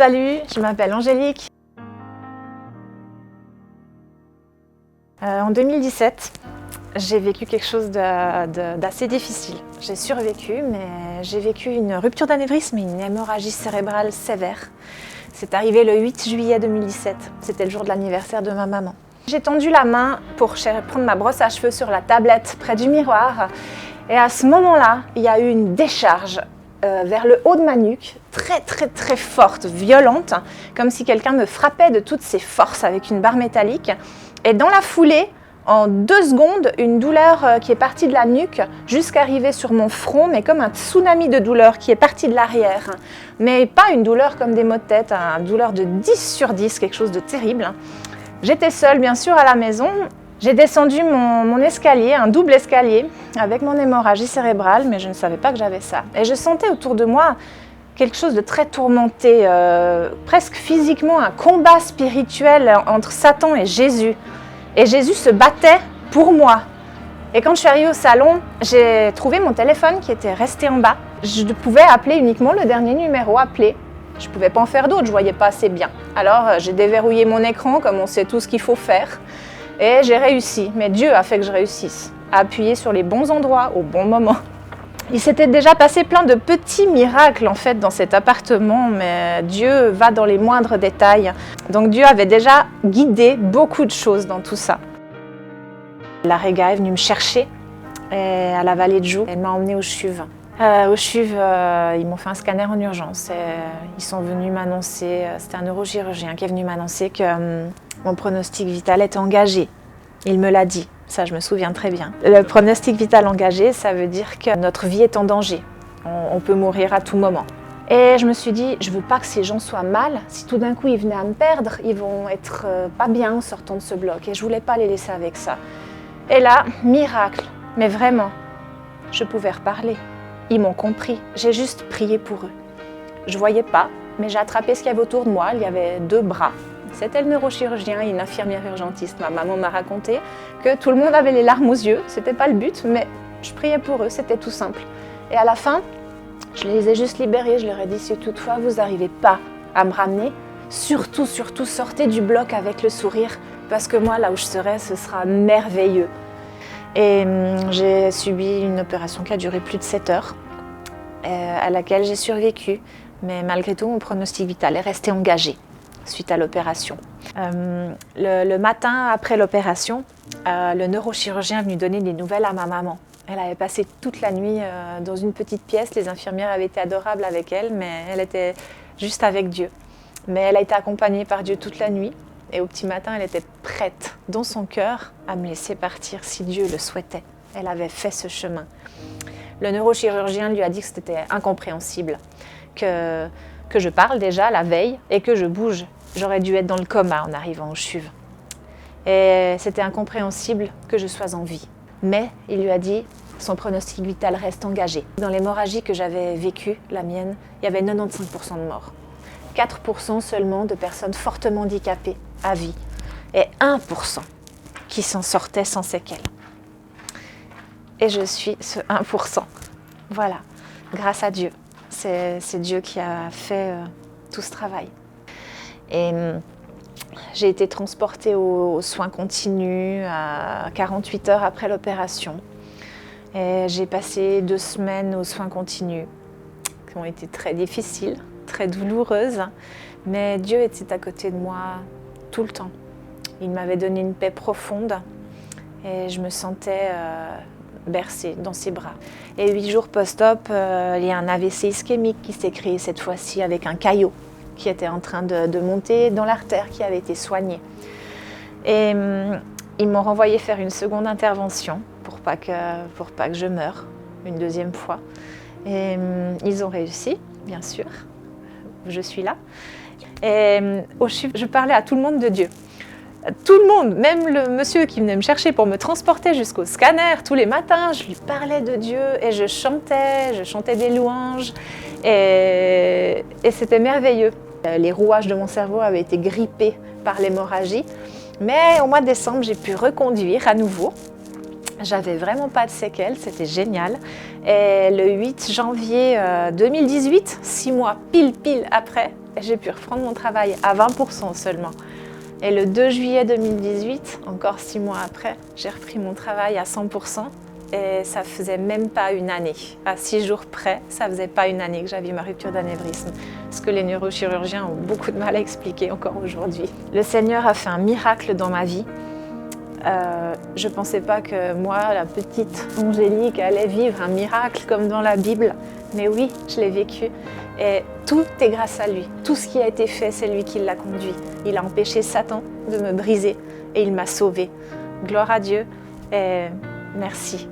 Salut, je m'appelle Angélique. En 2017, j'ai vécu quelque chose d'assez difficile. J'ai survécu, mais j'ai vécu une rupture d'anévrisme et une hémorragie cérébrale sévère. C'est arrivé le 8 juillet 2017. C'était le jour de l'anniversaire de ma maman. J'ai tendu la main pour prendre ma brosse à cheveux sur la tablette près du miroir. Et à ce moment-là, il y a eu une décharge vers le haut de ma nuque, très forte, violente, comme si quelqu'un me frappait de toutes ses forces avec une barre métallique. Et dans la foulée, en 2 secondes, une douleur qui est partie de la nuque jusqu'à arriver sur mon front, mais comme un tsunami de douleur qui est parti de l'arrière. Mais pas une douleur comme des maux de tête, une douleur de 10 sur 10, quelque chose de terrible. J'étais seule, bien sûr, à la maison. J'ai descendu mon escalier, un double escalier, avec mon hémorragie cérébrale, mais je ne savais pas que j'avais ça. Et je sentais autour de moi quelque chose de très tourmenté, presque physiquement un combat spirituel entre Satan et Jésus. Et Jésus se battait pour moi. Et quand je suis arrivée au salon, j'ai trouvé mon téléphone qui était resté en bas. Je pouvais appeler uniquement le dernier numéro, appeler. Je ne pouvais pas en faire d'autres, je ne voyais pas assez bien. Alors j'ai déverrouillé mon écran comme on sait tout ce qu'il faut faire. Et j'ai réussi, mais Dieu a fait que je réussisse, à appuyer sur les bons endroits au bon moment. Il s'était déjà passé plein de petits miracles en fait dans cet appartement, mais Dieu va dans les moindres détails. Donc Dieu avait déjà guidé beaucoup de choses dans tout ça. La Réga est venue me chercher à la Vallée de Joux. Elle m'a emmenée au CHUV. Au CHUV, ils m'ont fait un scanner en urgence. Et ils sont venus m'annoncer, c'était un neurochirurgien qui est venu m'annoncer que mon pronostic vital était engagé. Il me l'a dit. Ça, je me souviens très bien. Le pronostic vital engagé, ça veut dire que notre vie est en danger. On peut mourir à tout moment. Et je me suis dit, je ne veux pas que ces gens soient mal. Si tout d'un coup, ils venaient à me perdre, ils vont être pas bien en sortant de ce bloc. Et je ne voulais pas les laisser avec ça. Et là, miracle, mais vraiment, je pouvais reparler. Ils m'ont compris. J'ai juste prié pour eux. Je ne voyais pas, mais j'ai attrapé ce qu'il y avait autour de moi. Il y avait 2 bras. C'était le neurochirurgien et une infirmière urgentiste. Ma maman m'a raconté que tout le monde avait les larmes aux yeux. C'était pas le but, mais je priais pour eux, c'était tout simple. Et à la fin, je les ai juste libérés. Je leur ai dit, si toutefois vous n'arrivez pas à me ramener, surtout, sortez du bloc avec le sourire, parce que moi, là où je serai, ce sera merveilleux. Et j'ai subi une opération qui a duré plus de 7 heures, à laquelle j'ai survécu. Mais malgré tout, mon pronostic vital est resté engagé suite à l'opération. Le matin après l'opération, le neurochirurgien est venu donner des nouvelles à ma maman. Elle avait passé toute la nuit dans une petite pièce. Les infirmières avaient été adorables avec elle, mais elle était juste avec Dieu. Mais elle a été accompagnée par Dieu toute la nuit. Et au petit matin, elle était prête, dans son cœur, à me laisser partir si Dieu le souhaitait. Elle avait fait ce chemin. Le neurochirurgien lui a dit que c'était incompréhensible, que je parle déjà la veille et que je bouge. J'aurais dû être dans le coma en arrivant au CHUV. Et c'était incompréhensible que je sois en vie. Mais il lui a dit, son pronostic vital reste engagé. Dans l'hémorragie que j'avais vécue, la mienne, il y avait 95% de morts. 4% seulement de personnes fortement handicapées à vie. Et 1% qui s'en sortaient sans séquelles. Et je suis ce 1%. Voilà, grâce à Dieu. C'est Dieu qui a fait tout ce travail. Et j'ai été transportée aux soins continus à 48 heures après l'opération. Et j'ai passé 2 semaines aux soins continus qui ont été très difficiles, très douloureuses. Mais Dieu était à côté de moi tout le temps. Il m'avait donné une paix profonde et je me sentais bercée dans ses bras. Et 8 jours post-op, il y a un AVC ischémique qui s'est créé cette fois-ci avec un caillot qui était en train de monter dans l'artère qui avait été soignée. Et ils m'ont renvoyé faire une seconde intervention pour pas que je meure une 2e fois. Et ils ont réussi, bien sûr. Je suis là. Et au CHUV, je parlais à tout le monde de Dieu. Tout le monde, même le monsieur qui venait me chercher pour me transporter jusqu'au scanner, tous les matins, je lui parlais de Dieu et je chantais des louanges et c'était merveilleux. Les rouages de mon cerveau avaient été grippés par l'hémorragie, mais au mois de décembre, j'ai pu reconduire à nouveau. J'avais vraiment pas de séquelles, c'était génial. Et le 8 janvier 2018, 6 mois pile après, et j'ai pu reprendre mon travail à 20% seulement. Et le 2 juillet 2018, encore 6 mois après, j'ai repris mon travail à 100% et ça faisait même pas une année. À 6 jours près, ça faisait pas une année que j'avais ma rupture d'anévrisme. Ce que les neurochirurgiens ont beaucoup de mal à expliquer encore aujourd'hui. Le Seigneur a fait un miracle dans ma vie. Je ne pensais pas que moi, la petite Angélique, allait vivre un miracle comme dans la Bible. Mais oui, je l'ai vécu. Et tout est grâce à lui. Tout ce qui a été fait, c'est lui qui l'a conduit. Il a empêché Satan de me briser et il m'a sauvée. Gloire à Dieu et merci.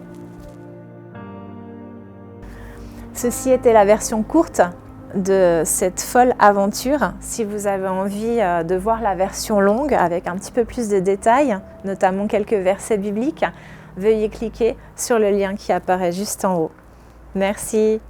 Ceci était la version courte de cette folle aventure. Si vous avez envie de voir la version longue avec un petit peu plus de détails, notamment quelques versets bibliques, veuillez cliquer sur le lien qui apparaît juste en haut. Merci.